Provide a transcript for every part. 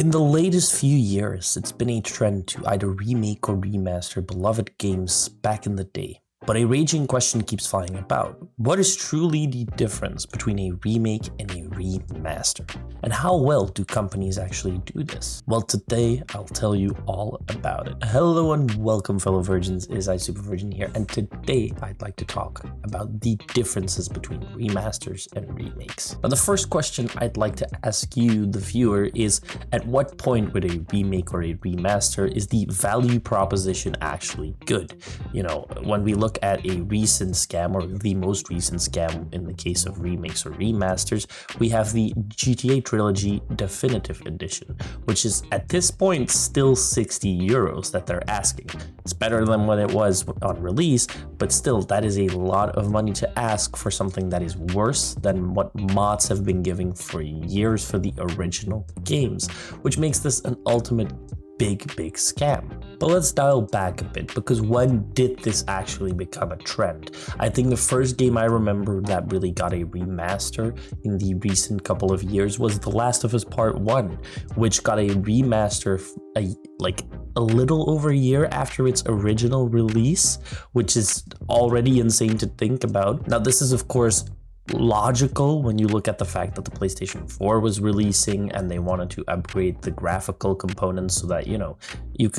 In the latest few years, it's been a trend to either remake or remaster beloved games back in the day. But a raging question keeps flying about. What is truly the difference between a remake and a remaster? And how well do companies actually do this? Well, today I'll tell you all about it. Hello and welcome, fellow virgins. It is iSuperVirgin here, and today I'd like to talk about the differences between remasters and remakes. Now, the first question I'd like to ask you, the viewer, is at what point with a remake or a remaster is the value proposition actually good? You know, when we look at a recent scam, or the most recent scam in the case of remakes or remasters, we have the GTA Trilogy Definitive Edition, which is at this point still €60 that they're asking. It's better than what it was on release, but still, that is a lot of money to ask for something that is worse than what mods have been giving for years for the original games, which makes this an ultimate big scam. But let's dial back a bit, because when did this actually become a trend? I think the first game I remember that really got a remaster in the recent couple of years was The Last of Us Part 1, which got a remaster a little over a year after its original release, which is already insane to think about. Now, this is of course logical when you look at the fact that the PlayStation 4 was releasing and they wanted to upgrade the graphical components so that, you know,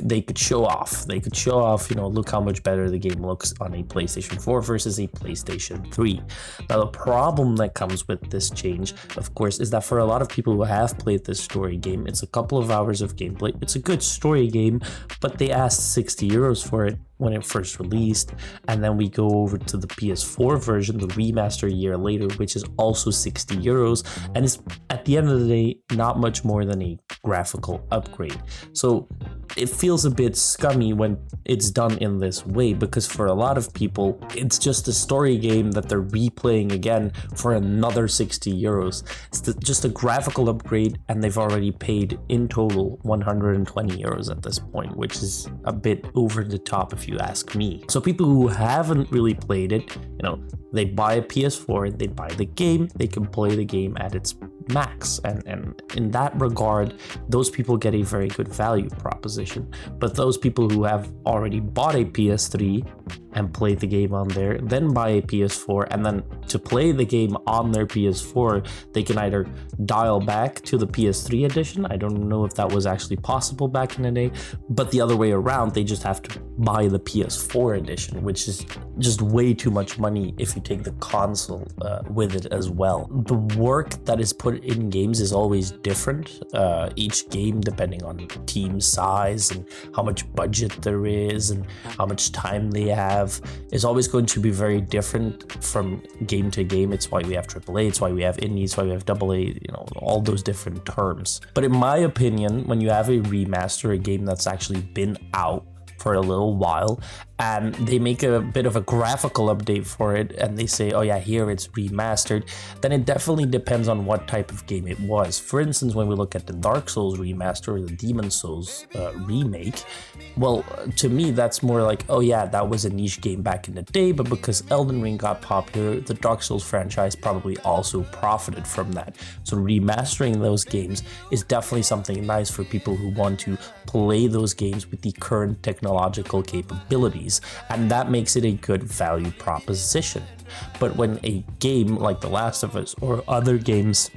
they could show off, you know, look how much better the game looks on a PlayStation 4 versus a PlayStation 3. Now, the problem that comes with this change, of course, is that for a lot of people who have played this story game, it's a couple of hours of gameplay. It's a good story game, but they asked €60 for it when it first released, and then we go over to the PS4 version, the remaster a year later, which is also €60, and is at the end of the day not much more than a graphical upgrade. So it feels a bit scummy when it's done in this way, because for a lot of people it's just a story game that they're replaying again for another €60. It's just a graphical upgrade, and they've already paid in total €120 at this point, which is a bit over the top if you ask me. So people who haven't really played it, you know, they buy a PS4, they buy the game, they can play the game at its max, and in that regard, those people get a very good value proposition. But those people who have already bought a PS3 and played the game on there, then buy a PS4, and then to play the game on their PS4, they can either dial back to the PS3 edition. I don't know if that was actually possible back in the day, but the other way around, they just have to buy the PS4 edition, which is just way too much money if you take the console with it as well. The work that is put in games is always different. Each game, depending on team size and how much budget there is and how much time they have, is always going to be very different from game to game. It's why we have AAA, it's why we have Indie, it's why we have AA, you know, all those different terms. But in my opinion, when you have a remaster, a game that's actually been out for a little while, and they make a bit of a graphical update for it, and they say, oh yeah, here it's remastered, then it definitely depends on what type of game it was. For instance, when we look at the Dark Souls remaster or the Demon Souls remake, well, to me, that's more like, oh yeah, that was a niche game back in the day, but because Elden Ring got popular, the Dark Souls franchise probably also profited from that. So remastering those games is definitely something nice for people who want to play those games with the current technological capabilities, and that makes it a good value proposition. But when a game like The Last of Us or other games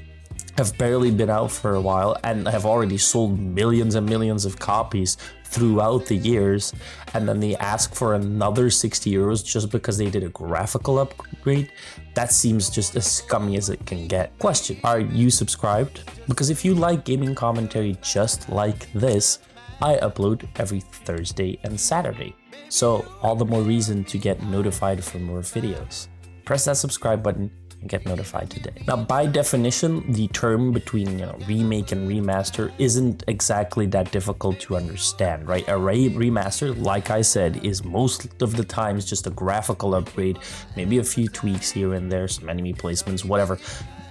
have barely been out for a while and have already sold millions and millions of copies throughout the years, and then they ask for another €60 just because they did a graphical upgrade, that seems just as scummy as it can get. Question: are you subscribed? Because if you like gaming commentary just like this, I upload every Thursday and Saturday, so all the more reason to get notified for more videos. Press that subscribe button and get notified today. Now, by definition, the term between, you know, remake and remaster isn't exactly that difficult to understand, right? A remaster, like I said, is most of the times just a graphical upgrade, maybe a few tweaks here and there, some enemy placements, whatever.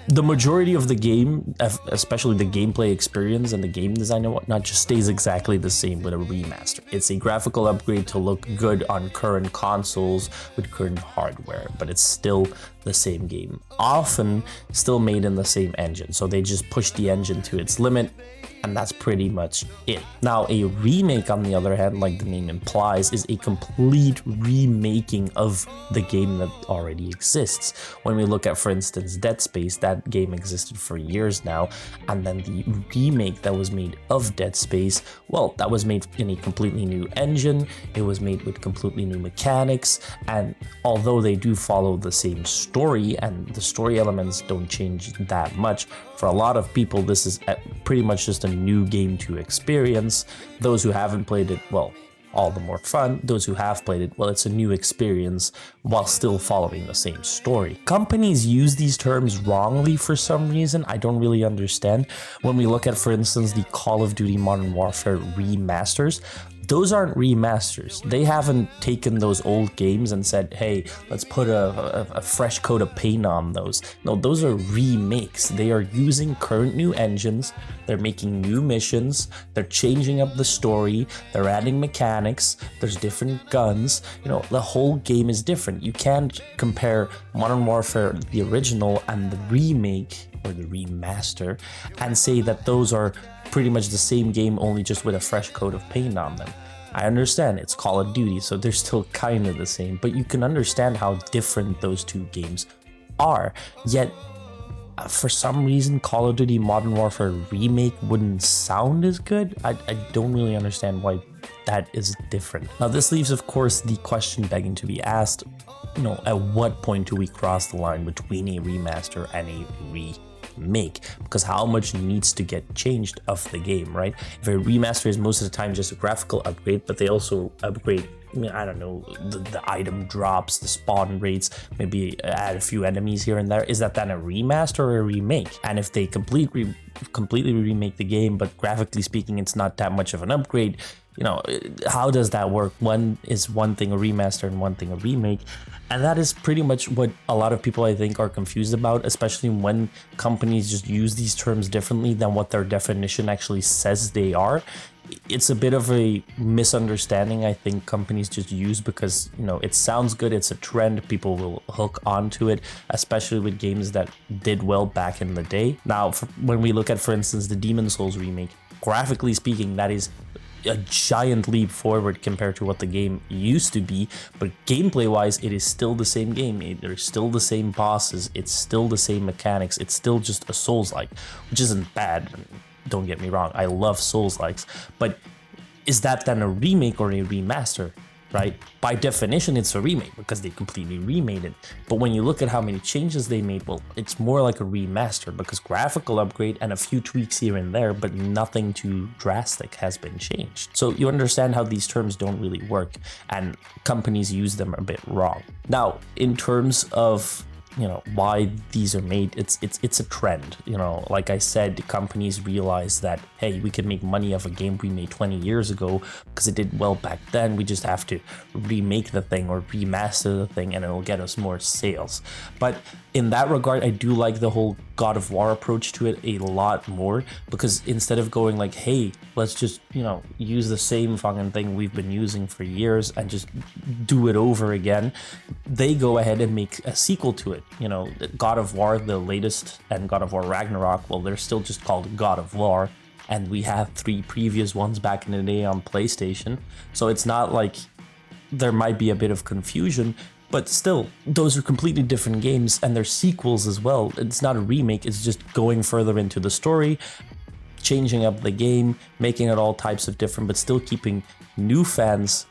The majority of the game, especially the gameplay experience and the game design and whatnot, just stays exactly the same with a remaster. It's a graphical upgrade to look good on current consoles with current hardware, but it's still the same game. Often still made in the same engine, so they just push the engine to its limit and that's pretty much it. Now, a remake, on the other hand, like the name implies, is a complete remaking of the game that already exists. When we look at, for instance, Dead Space, that game existed for years now, and then the remake that was made of Dead Space, well, that was made in a completely new engine, it was made with completely new mechanics, and although they do follow the same story, and the story elements don't change that much, for a lot of people, this is pretty much just a new game to experience. Those who haven't played it, well, all the more fun. Those who have played it, well, it's a new experience while still following the same story. Companies use these terms wrongly for some reason. I don't really understand. When we look at, for instance, the Call of Duty Modern Warfare remasters, those aren't remasters. They haven't taken those old games and said, hey, let's put a fresh coat of paint on those. No, those are remakes. They are using current new engines. They're making new missions. They're changing up the story. They're adding mechanics. There's different guns. You know, the whole game is different. You can't compare Modern Warfare, the original, and the remake or the remaster and say that those are pretty much the same game, only just with a fresh coat of paint on them. I understand it's Call of Duty, so they're still kind of the same, but you can understand how different those two games are. Yet, for some reason, Call of Duty Modern Warfare Remake wouldn't sound as good. I don't really understand why that is different. Now, this leaves, of course, the question begging to be asked, you know, at what point do we cross the line between a remaster and a remake? Because how much needs to get changed of the game, right? If a remaster is most of the time just a graphical upgrade, but they also upgrade, I mean, I don't know, the item drops, the spawn rates, maybe add a few enemies here and there, is that then a remaster or a remake? And if they completely remake the game, but graphically speaking, it's not that much of an upgrade, you know, how does that work? When is one thing a remaster and one thing a remake? And that is pretty much what a lot of people, I think, are confused about, especially when companies just use these terms differently than what their definition actually says they are. It's a bit of a misunderstanding, I think, companies just use because, you know, it sounds good, it's a trend, people will hook onto it, especially with games that did well back in the day. Now, when we look at, for instance, the Demon's Souls remake, graphically speaking, that is a giant leap forward compared to what the game used to be, but gameplay wise it is still the same game. There's still the same bosses, it's still the same mechanics, it's still just a Souls-like, which isn't bad, don't get me wrong, I love Souls-likes, but is that then a remake or a remaster? Right? By definition, it's a remake because they completely remade it. But when you look at how many changes they made, well, it's more like a remaster because graphical upgrade and a few tweaks here and there, but nothing too drastic has been changed. So you understand how these terms don't really work and companies use them a bit wrong. Now, in terms of, you know, why these are made, it's a trend. You know, like I said, companies realize that, hey, we can make money off a game we made 20 years ago because it did well back then. We just have to remake the thing or remaster the thing and it'll get us more sales. But in that regard, I do like the whole God of War approach to it a lot more, because instead of going like, hey, let's just, you know, use the same fucking thing we've been using for years and just do it over again, they go ahead and make a sequel to it. You know, God of War, the latest, and God of War Ragnarok, well, they're still just called God of War, and we have 3 previous ones back in the day on PlayStation, so it's not like there might be a bit of confusion, but still, those are completely different games, and they're sequels as well. It's not a remake, it's just going further into the story, changing up the game, making it all types of different, but still keeping new fans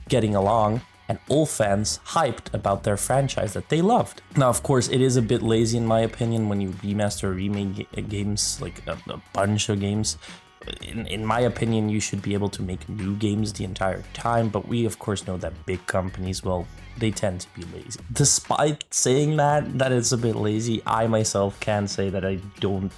getting along and old fans hyped about their franchise that they loved. Now, of course, it is a bit lazy in my opinion when you remaster or remake games, like a bunch of games. In my opinion, you should be able to make new games the entire time, but we of course know that big companies, well, they tend to be lazy. Despite saying that it's a bit lazy, I myself can say that I don't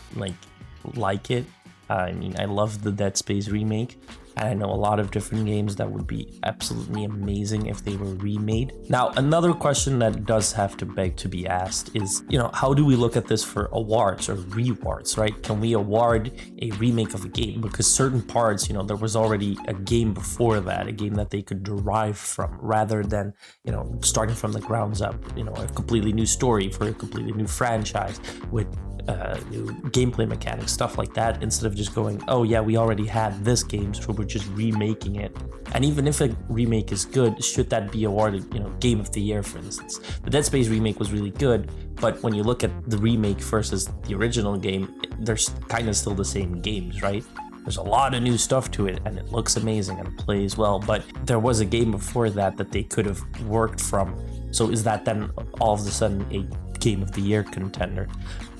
like it. I mean, I love the Dead Space remake, and I know a lot of different games that would be absolutely amazing if they were remade. Now, another question that does have to beg to be asked is, you know, how do we look at this for awards or rewards, right? Can we award a remake of a game? Because certain parts, you know, there was already a game before that, a game that they could derive from, rather than, you know, starting from the grounds up, you know, a completely new story for a completely new franchise with new gameplay mechanics, stuff like that, instead of just going, oh yeah, we already had this game, so we're just remaking it. And even if a remake is good, should that be awarded, Game of the Year, for instance? The Dead Space remake was really good, but when you look at the remake versus the original game, they're kind of still the same games, right? There's a lot of new stuff to it, and it looks amazing and it plays well, but there was a game before that they could have worked from. So is that then all of a sudden a Game of the Year contender?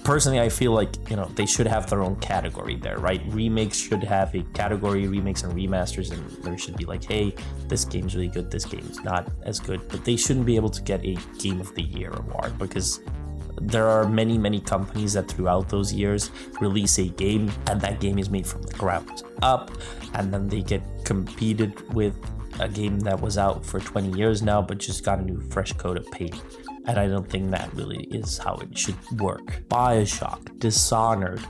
Personally, I feel like, they should have their own category there, right? Remakes should have a category, remakes and remasters, and there should be like, hey, this game's really good, this game's not as good, but they shouldn't be able to get a Game of the Year award, because there are many companies that throughout those years release a game, and that game is made from the ground up, and then they get competed with a game that was out for 20 years now but just got a new fresh coat of paint. And I don't think that really is how it should work. BioShock, Dishonored,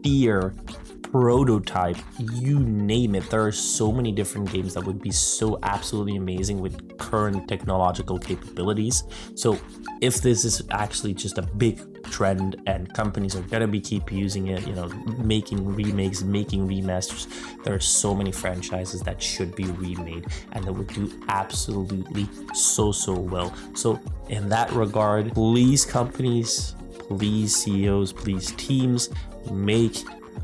Fear, Prototype, you name it. There are so many different games that would be so absolutely amazing with current technological capabilities. So if this is actually just a big trend and companies are gonna keep using it, making remakes, making remasters, there are so many franchises that should be remade and that would do absolutely so well. So in that regard, please companies, please CEOs, please teams, make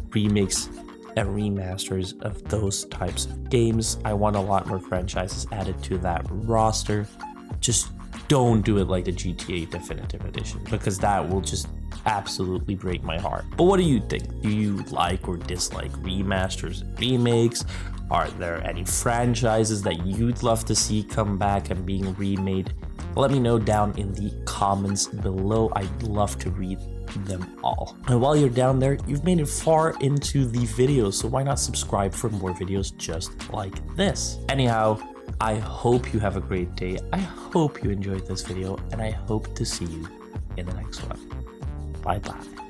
remakes and remasters of those types of games. I want a lot more franchises added to that roster. Just don't do it like the GTA Definitive Edition, because that will just absolutely break my heart. But what do you think? Do you like or dislike remasters and remakes? Are there any franchises that you'd love to see come back and being remade? Let me know down in the comments below. I'd love to read them all. And while you're down there, you've made it far into the video, so why not subscribe for more videos just like this? Anyhow, I hope you have a great day. I hope you enjoyed this video, and I hope to see you in the next one. Bye bye.